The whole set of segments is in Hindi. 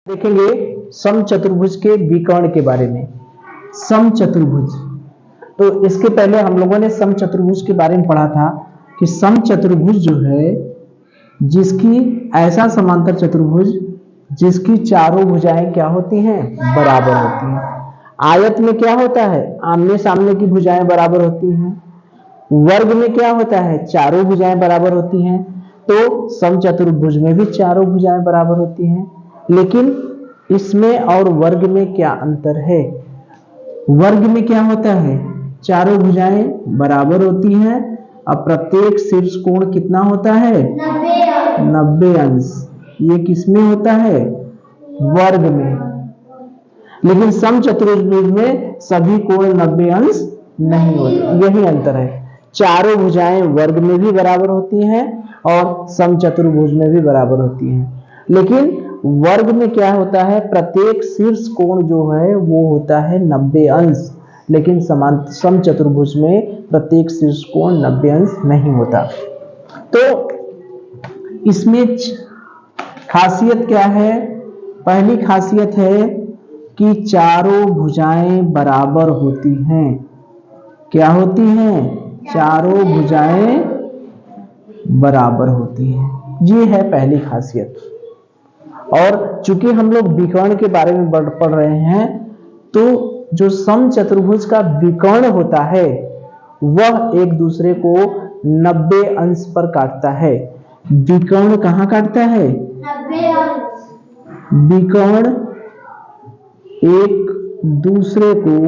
देखेंगे समचतुर्भुज के विकर्ण के बारे में। समचतुर्भुज, तो इसके पहले हम लोगों ने समचतुर्भुज के बारे में पढ़ा था कि समचतुर्भुज जो है जिसकी ऐसा समांतर चतुर्भुज जिसकी चारों भुजाएं क्या होती हैं, बराबर होती हैं। आयत में क्या होता है, आमने सामने की भुजाएं बराबर होती हैं। वर्ग में क्या होता है, चारों भुजाएं बराबर होती हैं। तो समचतुर्भुज में भी चारों भुजाएं बराबर होती हैं, लेकिन इसमें और वर्ग में क्या अंतर है। वर्ग में क्या होता है, चारों भुजाएं बराबर होती हैं और प्रत्येक शीर्ष कोण कितना होता है, 90 अंश। ये किसमें होता है, वर्ग में। लेकिन समचतुर्भुज में सभी कोण 90 अंश नहीं होते, यही अंतर है। चारों भुजाएं वर्ग में भी बराबर होती हैं और समचतुर्भुज में भी बराबर होती हैं। लेकिन वर्ग में क्या होता है, प्रत्येक शीर्ष कोण जो है वो होता है 90 अंश, लेकिन समचतुर्भुज में प्रत्येक शीर्ष कोण 90 अंश नहीं होता। तो इसमें खासियत क्या है, पहली खासियत है कि चारों भुजाएं बराबर होती हैं। क्या होती हैं, चारों भुजाएं बराबर होती हैं, ये है पहली खासियत। और चूंकि हम लोग विकर्ण के बारे में पढ़ रहे हैं, तो जो समचतुर्भुज का विकर्ण होता है वह एक दूसरे को 90 अंश पर काटता है। विकर्ण कहां काटता है, 90 अंश। विकर्ण एक दूसरे को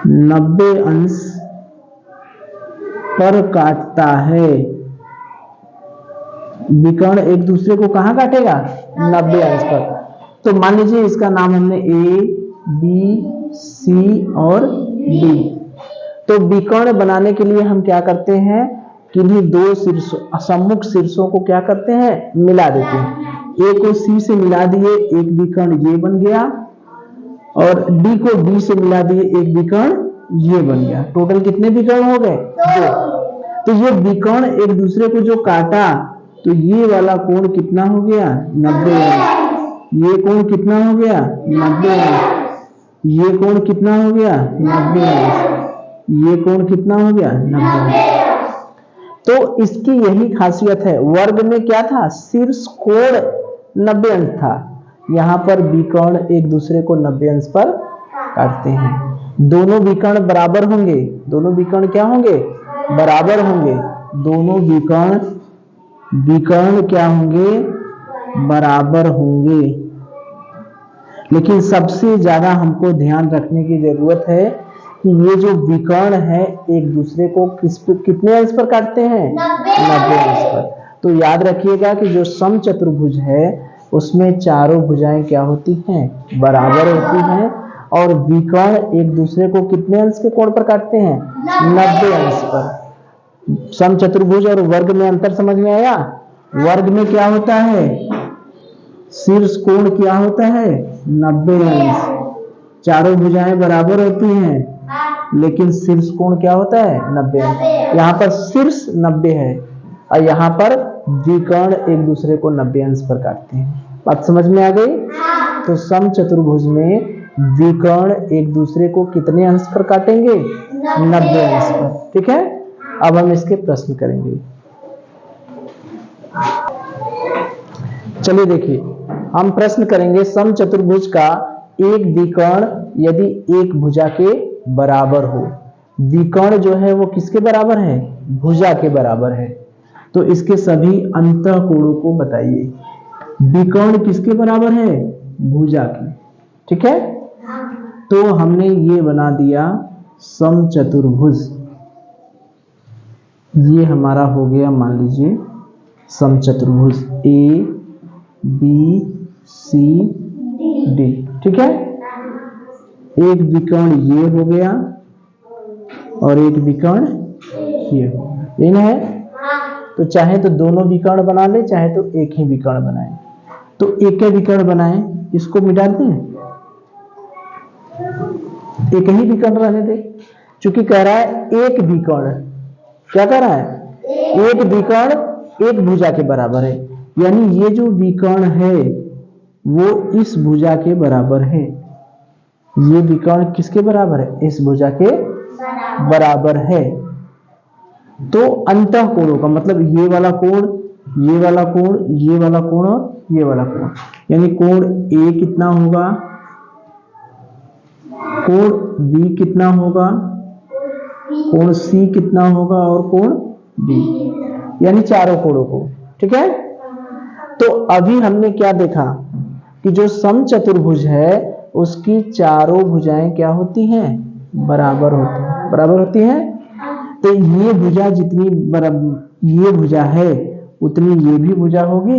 90 अंश पर काटता है। विकर्ण एक दूसरे को कहां काटेगा, 90 अंश पर। तो मान लीजिए इसका नाम हमने ए, बी, सी और डी। तो विकर्ण बनाने के लिए हम क्या करते हैं, किन्हीं दो शीर्षों सम्मुख शीर्षों को क्या करते हैं, मिला देते हैं। ए को सी से मिला दिए, एक विकर्ण ये बन गया, और डी को बी से मिला दिए, एक विकर्ण ये बन गया। टोटल कितने विकर्ण हो गए, 2। तो ये विकर्ण एक दूसरे को जो काटा, तो ये वाला कोण कितना हो गया, 90 अंश। ये कोण कितना हो गया, 90 अंश। ये कोण कितना हो गया, 90 अंश। ये कोण कितना हो गया, 90 अंश। तो इसकी यही खासियत है। वर्ग में क्या था, शीर्ष कोण 90 अंश था, यहां पर विकर्ण एक दूसरे को 90 अंश पर काटते हैं। दोनों विकर्ण बराबर होंगे, दोनों विकर्ण क्या होंगे, बराबर होंगे। दोनों विकर्ण क्या होंगे, बराबर होंगे। लेकिन सबसे ज्यादा हमको ध्यान रखने की जरूरत है कि ये जो विकर्ण है एक दूसरे को कितने अंश पर काटते हैं, 90 अंश पर। तो याद रखिएगा कि जो समचतुर्भुज है उसमें चारों भुजाएं क्या होती हैं, बराबर होती हैं, और विकर्ण एक दूसरे को कितने अंश के कोण पर काटते हैं, 90 अंश पर। समचतुर्भुज और वर्ग में अंतर समझ में आया। वर्ग में क्या होता है, शीर्ष कोण क्या होता है, 90 अंश। चारों भुजाएं बराबर होती हैं, लेकिन शीर्ष कोण क्या होता है, 90 अंश। यहाँ पर शीर्ष 90 है और यहाँ पर विकर्ण एक दूसरे को 90 अंश पर काटते हैं। बात समझ में आ गई। तो समचतुर्भुज में विकर्ण एक दूसरे को कितने अंश पर काटेंगे, 90 अंश पर। ठीक है, अब हम इसके प्रश्न करेंगे। चलिए देखिए, हम प्रश्न करेंगे समचतुर्भुज का एक विकर्ण यदि एक भुजा के बराबर हो। विकर्ण जो है वो किसके बराबर है, भुजा के बराबर है। तो इसके सभी अंतःकोणों को बताइए। विकर्ण किसके बराबर है, भुजा की। ठीक है, तो हमने ये बना दिया समचतुर्भुज। ये हमारा हो गया, मान लीजिए समचतुर्भुज ए बी सी डी। ठीक है, एक विकर्ण ये हो गया और एक विकर्ण ये हो गया, इन है। तो चाहे तो दोनों विकर्ण बना ले, चाहे तो एक ही विकर्ण बनाए। तो एक ही विकर्ण बनाए, इसको मिटा दें, एक ही विकर्ण रहने दे। चूंकि कह रहा है एक विकर्ण, क्या कह रहा है, एक विकर्ण एक भुजा के बराबर है। यानी ये जो विकर्ण है वो इस भुजा के बराबर है। ये विकर्ण किसके बराबर है? इस भुजा के बराबर है। तो अंतः कोणों का मतलब ये वाला कोण, ये वाला कोण, ये वाला कोण और ये वाला कोण, यानी कोण ए कितना होगा, कोण बी कितना होगा, कोण सी कितना होगा और कोण बी, यानी चारों कोणों को। ठीक है। तो अभी हमने क्या देखा कि जो समचतुर्भुज है उसकी चारों भुजाएं क्या होती हैं? बराबर होती हैं। बराबर होती हैं। तो ये भुजा जितनी बराबर ये भुजा है उतनी ये भी भुजा होगी,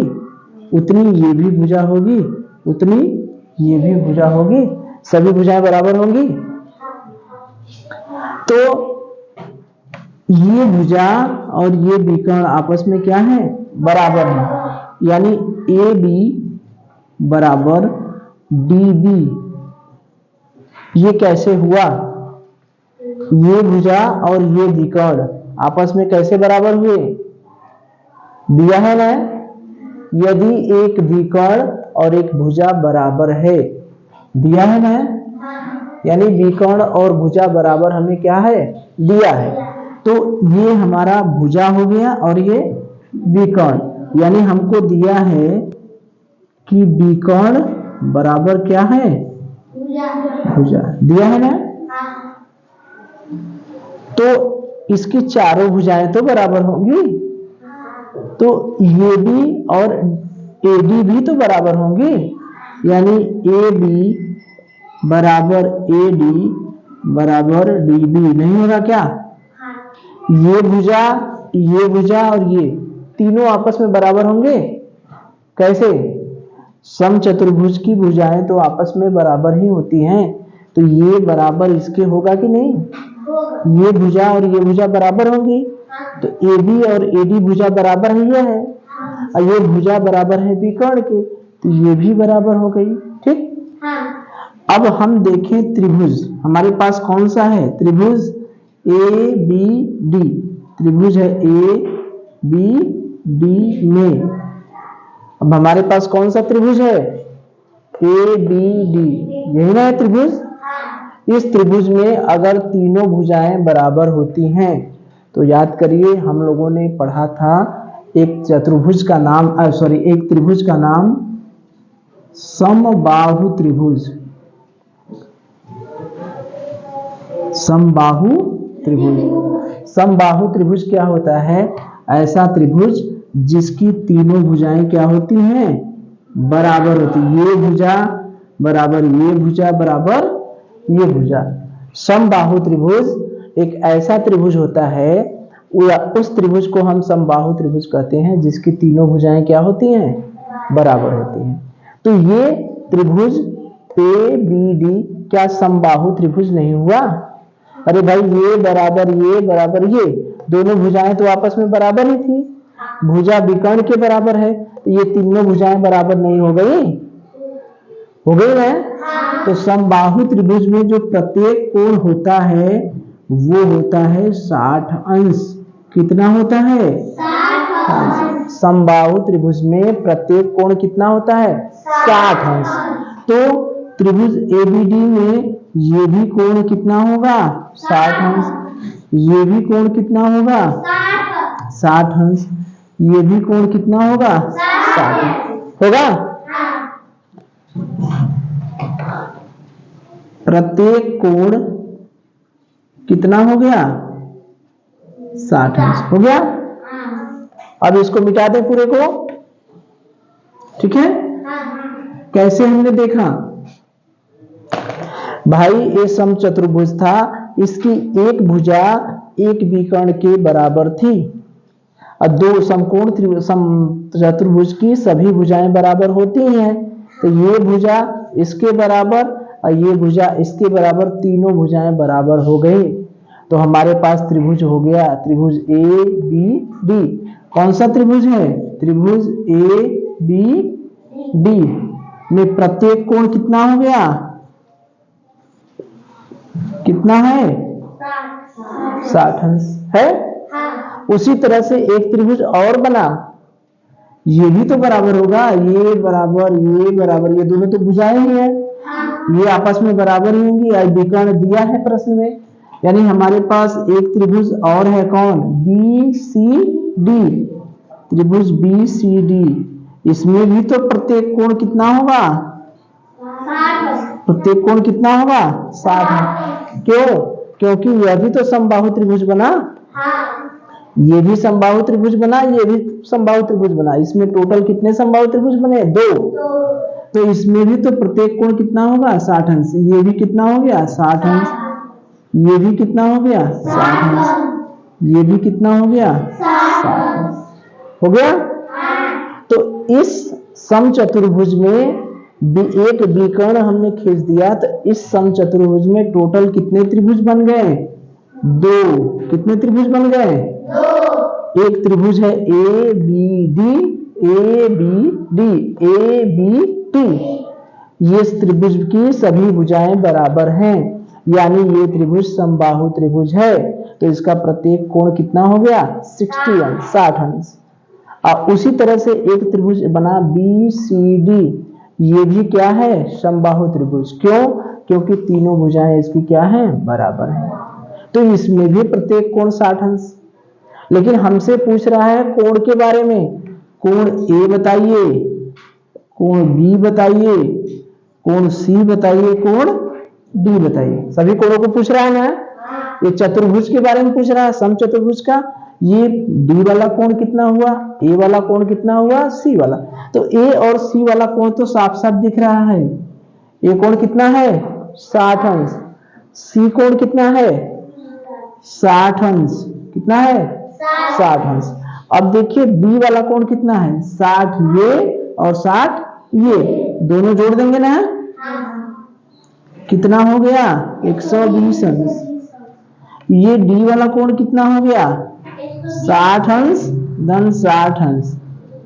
उतनी ये भी भुजा होगी, उतनी ये भी भुजा होगी। सभी भुजाएं बराबर होंगी। तो ये भुजा और ये विकर्ण आपस में क्या है? बराबर है। यानी ए बी बराबर डी बी। ये कैसे हुआ? ये भुजा और ये विकर्ण आपस में कैसे बराबर हुए? दिया है ना, यदि एक विकर्ण और एक भुजा बराबर है, दिया है ना, यानी विकर्ण और भुजा बराबर हमें क्या है? दिया है। तो ये हमारा भुजा हो गया और ये विकर्ण, यानी हमको दिया है कि विकर्ण बराबर क्या है? भुजा। दिया है ना। तो इसकी चारों भुजाएं तो बराबर होंगी, तो ये भी और एडी भी तो बराबर होंगी, यानी ए बी बराबर ए डी बराबर डी बी। नहीं होगा क्या? ये भुजा और ये तीनों आपस में बराबर होंगे। कैसे? समचतुर्भुज की भुजाएं तो आपस में बराबर ही होती हैं, तो ये बराबर इसके होगा कि नहीं? ये भुजा और ये भुजा बराबर होंगी, तो ए बी और ए डी भुजा बराबर ही है, और ये भुजा बराबर है विकर्ण के, तो ये भी बराबर हो गई। ठीक। अब हम देखें त्रिभुज हमारे पास कौन सा है? त्रिभुज ए बी डी। त्रिभुज है ए बी डी में। अब हमारे पास कौन सा त्रिभुज है? A B D. यही ना है त्रिभुज। इस त्रिभुज में अगर तीनों भुजाएं बराबर होती हैं तो याद करिए हम लोगों ने पढ़ा था एक चतुर्भुज का नाम एक त्रिभुज का नाम समबाहु त्रिभुज। समबाहु त्रिभुज। समबाहु त्रिभुज क्या होता है? ऐसा त्रिभुज जिसकी तीनों भुजाएं क्या होती हैं? बराबर होती। ये भुजा बराबर ये भुजा बराबर ये भुजा। समबाहु त्रिभुज एक ऐसा त्रिभुज होता है, उस त्रिभुज को हम समबाहु त्रिभुज कहते हैं जिसकी तीनों भुजाएं क्या होती हैं? बराबर होती हैं। तो ये त्रिभुज ए बी डी क्या समबाहु त्रिभुज नहीं हुआ? अरे भाई ये बराबर ये दोनों भुजाएं तो आपस में बराबर ही थी। भुजा विकर्ण के बराबर है, तो ये तीनों भुजाएं बराबर नहीं हो गई? हो गई है। तो समबाहु त्रिभुज में जो प्रत्येक कोण होता है वो होता है 60 अंश। कितना होता है? 60 अंश। समबाहु त्रिभुज में प्रत्येक कोण कितना होता है? 60 अंश। तो त्रिभुज एबीडी में ये भी कोण कितना होगा? 60 अंश। ये भी कोण कितना होगा? 60 अंश। ये भी कोण कितना होगा? 60 होगा। प्रत्येक कोण कितना हो गया? 60 अंश हो गया। अब इसको मिटा दे पूरे को। ठीक है। कैसे हमने देखा भाई? ये समचतुर्भुज था, इसकी एक भुजा एक विकर्ण के बराबर थी, और दो समकोण चतुर्भुज की सभी भुजाएं बराबर होती हैं, तो ये भुजा इसके बराबर और ये भुजा इसके बराबर, तीनों भुजाएं बराबर हो गई। तो हमारे पास त्रिभुज हो गया, त्रिभुज ए बी डी। कौन सा त्रिभुज है? त्रिभुज ए बी डी में प्रत्येक कोण कितना हो गया? कितना है? 60 अंश है। उसी तरह से एक त्रिभुज और बना, ये भी तो बराबर होगा, ये बराबर ये बराबर, ये दोनों तो भुजाएं ही है, ये आपस में बराबर ही होंगी। विकर्ण दिया है प्रश्न में, यानी हमारे पास एक त्रिभुज और है, कौन? बी सी डी, त्रिभुज बी सी डी। इसमें भी तो प्रत्येक कोण कितना होगा? प्रत्येक कोण कितना होगा? 60। क्यों? क्योंकि यह भी तो समबाहु त्रिभुज बना, ये भी समबाहु त्रिभुज बना, ये भी समबाहु त्रिभुज बना। इसमें टोटल कितने समबाहु त्रिभुज बने? 2। तो इसमें भी तो प्रत्येक कोण कितना होगा? 60 अंश। ये भी कितना हो गया? 60 अंश। ये भी कितना हो गया? 60 अंश। ये भी कितना हो गया? 60 अंश। हो गया? तो इस समचतुर्भुज में एक विकर्ण हमने खींच दिया, तो इस समचतुर्भुज में टोटल कितने त्रिभुज बन गए? 2। कितने त्रिभुज बन गए? 2। एक त्रिभुज है A B D, A B D, A B D. ये त्रिभुज की सभी भुजाएं बराबर हैं, यानी ये त्रिभुज समबाहु त्रिभुज है। तो इसका प्रत्येक कोण कितना हो गया? 60 अंश, 60 अंश। अब उसी तरह से एक त्रिभुज बना बी सी डी, ये भी क्या है? समबाहु त्रिभुज। क्यों? क्योंकि तीनों भुजाएं इसकी क्या है? बराबर है। तो इसमें भी प्रत्येक कोण 60 अंश। लेकिन हमसे पूछ रहा है कोण के बारे में। कोण ए बताइए, कोण बी बताइए, कोण सी बताइए, कोण डी बताइए। सभी कोणों को पूछ रहा है ना। ये चतुर्भुज के बारे में पूछ रहा है, समचतुर्भुज का। ये डी वाला कोण कितना हुआ, ए वाला कोण कितना हुआ, सी वाला। तो ए और सी वाला कोण तो साफ साफ दिख रहा है। ए कोण कितना है? 60 अंश। सी कोण कितना है? 60 अंश। कितना है? 60 अंश। अब देखिए बी वाला कोण कितना है? 60 ये और 60 ये, दोनों जोड़ देंगे ना, कितना हो गया? 120 अंश। ये डी वाला कोण कितना हो गया? 60 अंश धन 60 अंश,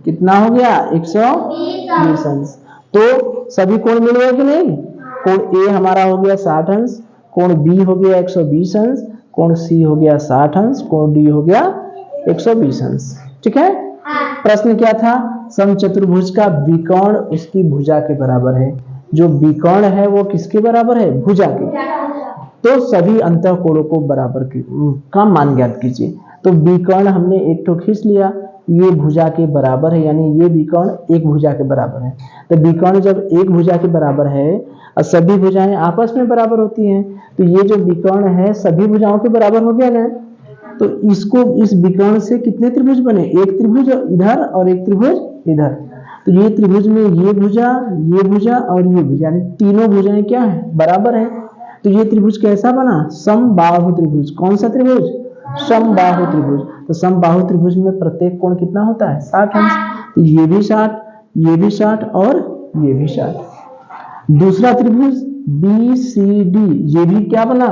कितना हो गया? 120 अंश। तो सभी कोण मिल गए कि नहीं? कोण ए हमारा हो गया 60 अंश, कोण बी हो गया 120 अंश, कोण सी हो गया 60 अंश, कोण डी हो गया 120 अंश। ठीक है। प्रश्न क्या था? समचतुर्भुज का विकर्ण उसकी भुजा के बराबर है। जो विकर्ण है वो किसके बराबर है? भुजा के। तो सभी अंतःकोणों को बराबर का मान ज्ञात कीजिए। तो विकर्ण हमने एक तो खींच लिया, ये भुजा के बराबर है, यानी ये विकर्ण एक भुजा के बराबर है। तो विकर्ण जब एक भुजा के बराबर है और सभी भुजाएं आपस में बराबर होती हैं, तो ये जो विकर्ण है सभी भुजाओं के बराबर हो गया ना। तो इसको, इस विकर्ण से कितने त्रिभुज बने? एक त्रिभुज इधर और एक त्रिभुज इधर। तो ये त्रिभुज में ये भुजा और ये भुजा, यानी तीनों भुजाएं क्या है? बराबर है। तो ये त्रिभुज कैसा बना? समबाहु त्रिभुज। कौन सा त्रिभुज? समबाहु त्रिभुज। तो समबाहु त्रिभुज में प्रत्येक कोण कितना होता है? 60 अंश। तो ये भी 60, ये भी 60 और ये भी 60। दूसरा त्रिभुज बी सी डी, ये भी क्या बना?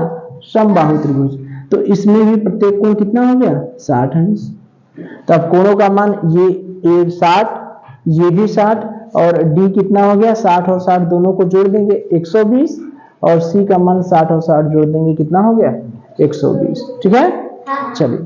समबाहु त्रिभुज। तो इसमें भी प्रत्येक कोण कितना हो गया? 60 अंश। तो अब कोणों का मान ये ए 60, ये भी 60 और डी कितना हो गया? 60 और 60 दोनों को जोड़ देंगे 120, और सी का मान 60 और 60 जोड़ देंगे कितना हो गया? 120। ठीक है। चलिए।